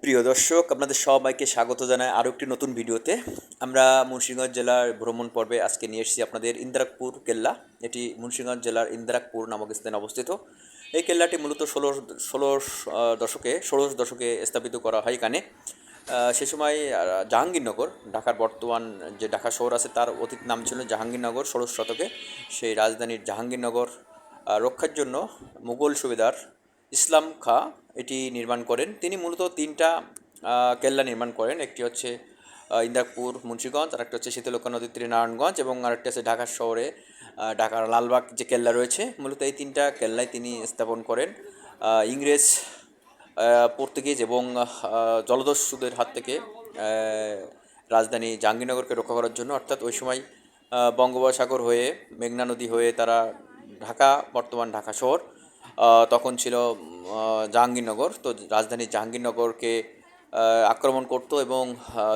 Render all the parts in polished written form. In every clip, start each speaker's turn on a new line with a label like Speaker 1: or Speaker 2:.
Speaker 1: প্রিয় দর্শক, আপনাদের সবাইকে স্বাগত জানাই আরও একটি নতুন ভিডিওতে। আমরা মুন্সিগঞ্জ জেলার ভ্রমণ পর্বে আজকে নিয়ে এসেছি আপনাদের ইন্দারাকপুর কেল্লা। এটি মুন্সিগঞ্জ জেলার ইন্দারাকপুর নামক স্থানে অবস্থিত। এই কেল্লাটি মূলত ষোড়শ দশকে স্থাপিত করা হয় এখানে। সে সময় জাহাঙ্গীরনগর, ঢাকার বর্তমান যে ঢাকা শহর আছে তার অতীত নাম ছিল জাহাঙ্গীরনগর। ষোড়শ শতকে সেই রাজধানীর জাহাঙ্গীরনগর রক্ষার জন্য মুঘল সুবেদার ইসলাম খাঁ এটি নির্মাণ করেন। তিনি মূলত তিনটা কেল্লা নির্মাণ করেন। একটি হচ্ছে ইন্দারপুর মুন্সিগঞ্জ, আরেকটা হচ্ছে শীতলক্ষ্যা নদীর তীরে নারায়ণগঞ্জ, এবং আরেকটা আছে ঢাকার শহরে ঢাকার লালবাগ যে কেল্লা রয়েছে। মূলত এই তিনটা কেল্লায় তিনি স্থাপন করেন ইংরেজ, পর্তুগিজ এবং জলদস্যুদের হাত থেকে রাজধানী জাহাঙ্গীরনগরকে রক্ষা করার জন্য। অর্থাৎ ওই সময় বঙ্গোপসাগর হয়ে মেঘনা নদী হয়ে তারা ঢাকা, বর্তমান ঢাকা শহর তখন ছিল জাহাঙ্গীরনগর। তো রাজধানী জাহাঙ্গীরনগরকে আক্রমণ করতো এবং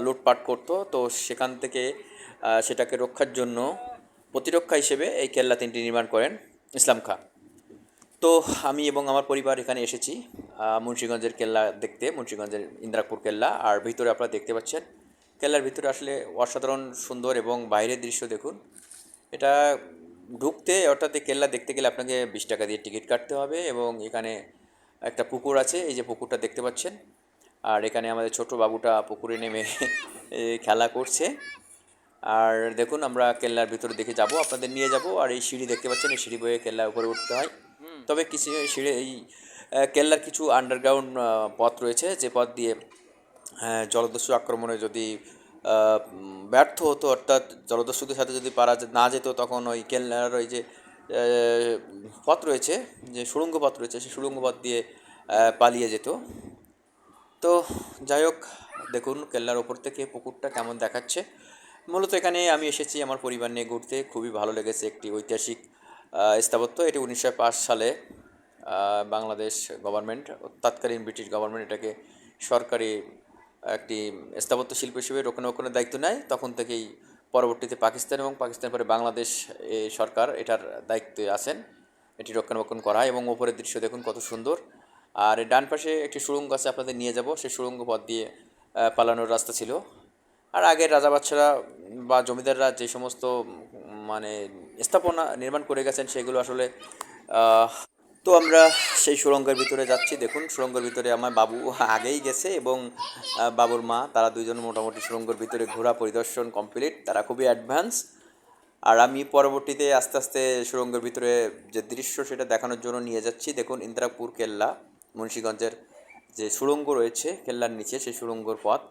Speaker 1: লুটপাট করতো। তো সেখান থেকে সেটাকে রক্ষার জন্য প্রতিরক্ষা হিসেবে এই কেল্লা তিনটি নির্মাণ করেন ইসলাম খাঁ। তো আমি এবং আমার পরিবার এখানে এসেছি মুন্সিগঞ্জের কেল্লা দেখতে, মুন্সিগঞ্জের ইন্দারাকপুর কেল্লা। আর ভিতরে আপনারা দেখতে পাচ্ছেন, কেল্লার ভিতরে আসলে অসাধারণ সুন্দর, এবং বাইরের দৃশ্য দেখুন। এটা ঢুকতে, অর্থাৎ এই কেল্লা দেখতে গেলে আপনাকে 20 টাকা দিয়ে টিকিট কাটতে হবে। এবং এখানে একটা পুকুর আছে, এই যে পুকুরটা দেখতে পাচ্ছেন। আর এখানে আমাদের ছোট বাবুটা পুকুরে নেমে খেলা করছে। আর দেখুন, আমরা কেল্লার ভিতরে দেখে যাব, আপনাদের নিয়ে যাব। আর এই সিঁড়ি দেখতে পাচ্ছেন, এই সিঁড়ি বয়ে কেল্লার উপরে উঠতে হয়। তবে কিছু সিঁড়ি, এই কেল্লার কিছু আন্ডারগ্রাউন্ড পথ রয়েছে, যে পথ দিয়ে জলদস্যু আক্রমণে যদি ব্যর্থ হতো, অর্থাৎ জলদস্যুদের সাথে যদি পারা না যেত, তখন ওই কেল্লার ওই যে পথ রয়েছে, যে সুড়ঙ্গ পথ রয়েছে, সেই সুড়ঙ্গ পথ দিয়ে পালিয়ে যেত। তো যাই হোক, দেখুন কেল্লার ওপর থেকে পুকুরটা কেমন দেখাচ্ছে। মূলত এখানে আমি এসেছি আমার পরিবার নিয়ে ঘুরতে, খুবই ভালো লেগেছে। একটি ঐতিহাসিক স্থাপত্য। এটি 1905 সালে বাংলাদেশ গভর্নমেন্ট, তৎকালীন ব্রিটিশ গভর্নমেন্ট এটাকে সরকারি একটি স্থাপত্য শিল্প হিসেবে রক্ষণাবেক্ষণের দায়িত্ব নেয়। তখন থেকেই পরবর্তীতে পাকিস্তান এবং পাকিস্তান পরে বাংলাদেশ সরকার এটার দায়িত্বে আছেন, এটি রক্ষণাবেক্ষণ করা। এবং ওপরের দৃশ্য দেখুন কত সুন্দর। আর ডান পাশে একটি সুড়ঙ্গ আছে, আপনাদের নিয়ে যাব। সেই সুড়ঙ্গ পথ দিয়ে পালানোর রাস্তা ছিল। আর আগের রাজা বাদশারা বা জমিদাররা যে সমস্ত মানে স্থাপনা নির্মাণ করে গেছেন, সেগুলো আসলে তো আমরা সেই সুড়ঙ্গের ভিতরে যাচ্ছি। দেখুন, সুড়ঙ্গের ভিতরে আমার বাবু আগেই গেছে, এবং বাবুর মা, তারা দুইজন মোটামুটি সুড়ঙ্গের ভিতরে ঘোরা পরিদর্শন কমপ্লিট, তারা খুবই অ্যাডভান্স। আর আমি পরবর্তীতে আস্তে আস্তে সুড়ঙ্গের ভিতরে যে দৃশ্য, সেটা দেখানোর জন্য নিয়ে যাচ্ছি। দেখুন, ইন্দিরাপুর কেল্লা, মুন্সিগঞ্জের যে সুড়ঙ্গ রয়েছে কেল্লার নিচে, সেই সুড়ঙ্গর পথ।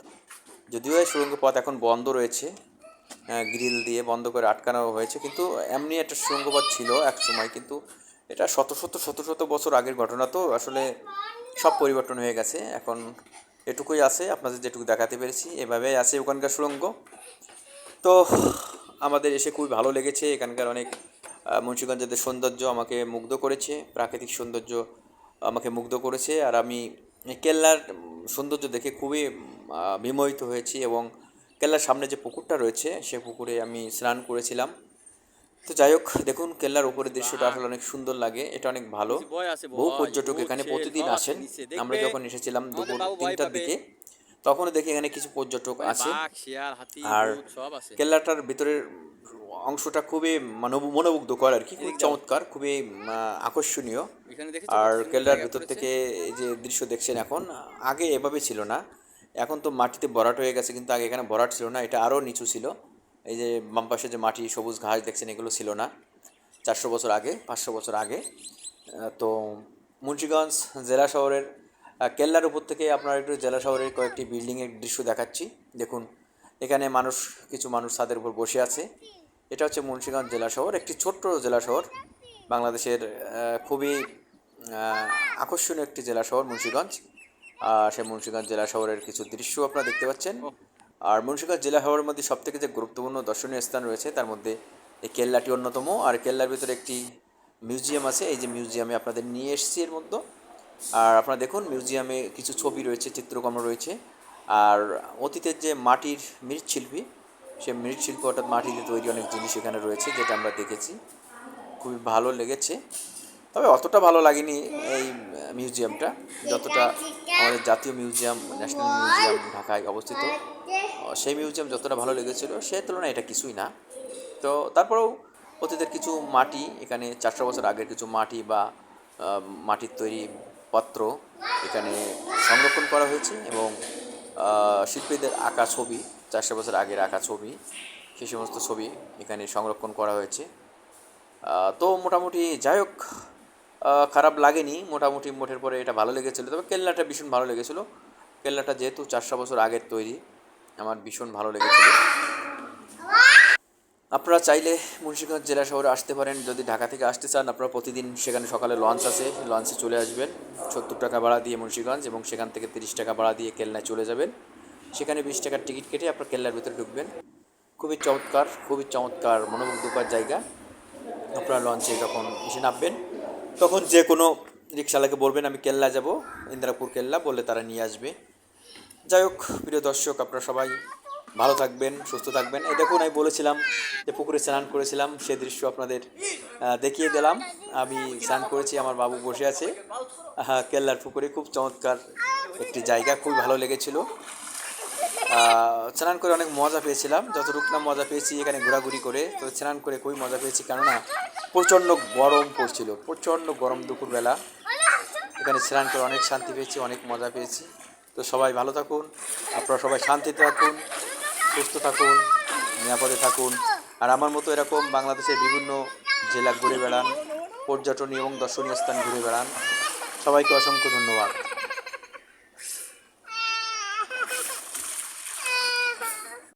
Speaker 1: যদিও এই সুড়ঙ্গ পথ এখন বন্ধ রয়েছে, গ্রিল দিয়ে বন্ধ করে আটকানো হয়েছে, কিন্তু এমনি একটা সুড়ঙ্গ পথ ছিল এক সময়। কিন্তু এটা শত শত বছর আগের ঘটনা, তো আসলে সব পরিবর্তন হয়ে গেছে। এখন এটুকুই আছে, আপনাদের যেটুকু দেখাতে পেরেছি। এভাবেই আছে ওখানকার সুড়ঙ্গ। তো আমাদের এসে খুবই ভালো লেগেছে। এখানকার অনেক মুন্সিগঞ্জের সৌন্দর্য আমাকে মুগ্ধ করেছে, প্রাকৃতিক সৌন্দর্য আমাকে মুগ্ধ করেছে। আর আমি কেল্লার সৌন্দর্য দেখে খুবই বিমোহিত হয়েছি। এবং কেল্লার সামনে যে পুকুরটা রয়েছে, সে পুকুরে আমি স্নান করেছিলাম। তো যাই হোক, দেখুন কেল্লার উপরের দৃশ্যটা আসলে অনেক সুন্দর লাগে, এটা অনেক ভালো। বহু পর্যটক এখানে প্রতিদিন আসেন। আমরা যখন এসেছিলাম দুপুর 3টার দিকে, তখনও দেখি এখানে কিছু পর্যটক আছে। আর কেল্লাটার ভিতরের অংশটা খুবই মনোমুগ্ধকর আর কি, খুবই চমৎকার, খুবই আকর্ষণীয়। আর কেল্লার ভিতর থেকে এই যে দৃশ্য দেখছেন এখন, আগে এভাবে ছিল না। এখন তো মাটিতে ভরাট হয়ে গেছে, কিন্তু আগে এখানে ভরাট ছিল না, এটা আরও নিচু ছিল। এই যে বাম পাশে যে মাটি, সবুজ ঘাস দেখছেন, এগুলো ছিল না 400 বছর আগে, 500 বছর আগে। তো মুন্সিগঞ্জ জেলা শহরের কেল্লার উপর থেকে আপনার একটু জেলা শহরের কয়েকটি বিল্ডিংয়ের দৃশ্য দেখাচ্ছি। দেখুন, এখানে কিছু মানুষ ছাদের উপর বসে আছে। এটা হচ্ছে মুন্সিগঞ্জ জেলা শহর, একটি ছোট্ট জেলা শহর, বাংলাদেশের খুবই আকর্ষণীয় একটি জেলা শহর মুন্সিগঞ্জ। সেই মুন্সিগঞ্জ জেলা শহরের কিছু দৃশ্য আপনারা দেখতে পাচ্ছেন। আর মুন্সিগঞ্জ জেলা শহরের মধ্যে সবথেকে যে গুরুত্বপূর্ণ দর্শনীয় স্থান রয়েছে, তার মধ্যে এই কেল্লাটি অন্যতম। আর কেল্লার ভিতরে একটি মিউজিয়াম আছে, এই যে মিউজিয়ামে আপনাদের নিয়ে এসেছি এর মধ্যে। আর আপনারা দেখুন, মিউজিয়ামে কিছু ছবি রয়েছে, চিত্রকর্ম রয়েছে। আর অতীতের যে মাটির মৃৎশিল্পী, সে মৃৎশিল্প অর্থাৎ মাটিতে তৈরি অনেক জিনিস এখানে রয়েছে, যেটা আমরা দেখেছি, খুবই ভালো লেগেছে। তো তবে অতটা ভালো লাগেনি এই মিউজিয়ামটা, যতটা আমাদের জাতীয় মিউজিয়াম, ন্যাশনাল মিউজিয়াম ঢাকায় অবস্থিত, সেই মিউজিয়াম যতটা ভালো লেগেছিল সে তুলনায় এটা কিছুই না। তো তারপরেও অতীতের কিছু মাটি, এখানে 400 বছর আগের কিছু মাটি বা মাটির তৈরি পত্র এখানে সংরক্ষণ করা হয়েছে, এবং শিল্পীদের আঁকা ছবি, 400 বছর আগের আঁকা ছবি, সেই সমস্ত ছবি এখানে সংরক্ষণ করা হয়েছে। তো মোটামুটি যাই হোক, খারাপ লাগেনি, মোটামুটি মোটের পরে এটা ভালো লেগেছিলো। তবে কেল্লাটা ভীষণ ভালো লেগেছিলো, কেল্লাটা যেহেতু 400 বছর আগের তৈরি, আমার ভীষণ ভালো লেগেছিলো। আপনারা চাইলে মুন্সিগঞ্জ জেলা শহরে আসতে পারেন। যদি ঢাকা থেকে আসতে চান, আপনারা প্রতিদিন সেখানে সকালে লঞ্চ আছে, লঞ্চে চলে আসবেন 70 টাকা ভাড়া দিয়ে মুন্সিগঞ্জ, এবং সেখান থেকে 30 টাকা ভাড়া দিয়ে কেলনায় চলে যাবেন। সেখানে 20 টাকার টিকিট কেটে আপনার কেল্লার ভিতরে ঢুকবেন। খুবই চমৎকার মনোমুগ্ধকর জায়গা। আপনারা লঞ্চে যখন এসে নামবেন, তখন যে কোনো রিক্সাওয়ালাকে বলবেন আমি কেল্লা যাব, ইন্দিরাপুর কেল্লা, বললে তারা নিয়ে আসবে। যাই হোক, প্রিয় দর্শক, আপনারা সবাই ভালো থাকবেন, সুস্থ থাকবেন। এই দেখুন, আমি বলেছিলাম যে পুকুরে স্নান করেছিলাম, সে দৃশ্য আপনাদের দেখিয়ে দিলাম। আমি স্নান করেছি, আমার বাবু বসে আছে কেল্লার পুকুরে। খুব চমৎকার একটি জায়গা, খুবই ভালো লেগেছিল। স্নান করে অনেক মজা পেয়েছিলাম, যতটুকু না মজা পেয়েছি এখানে ঘোরাঘুরি করে। তো স্নান করে খুবই মজা পেয়েছি, কেননা প্রচণ্ড গরম পড়ছিল, প্রচণ্ড গরম দুপুরবেলা। এখানে স্নান করে অনেক শান্তি পেয়েছি, অনেক মজা পেয়েছি। তো সবাই ভালো থাকুন, আপনারা সবাই শান্তিতে থাকুন, সুস্থ থাকুন, নিরাপদে থাকুন। আর আমার মতো এরকম বাংলাদেশের বিভিন্ন জেলা ঘুরে বেড়ান, পর্যটনী এবং দর্শনীয় স্থান ঘুরে বেড়ান। সবাইকে অসংখ্য ধন্যবাদ।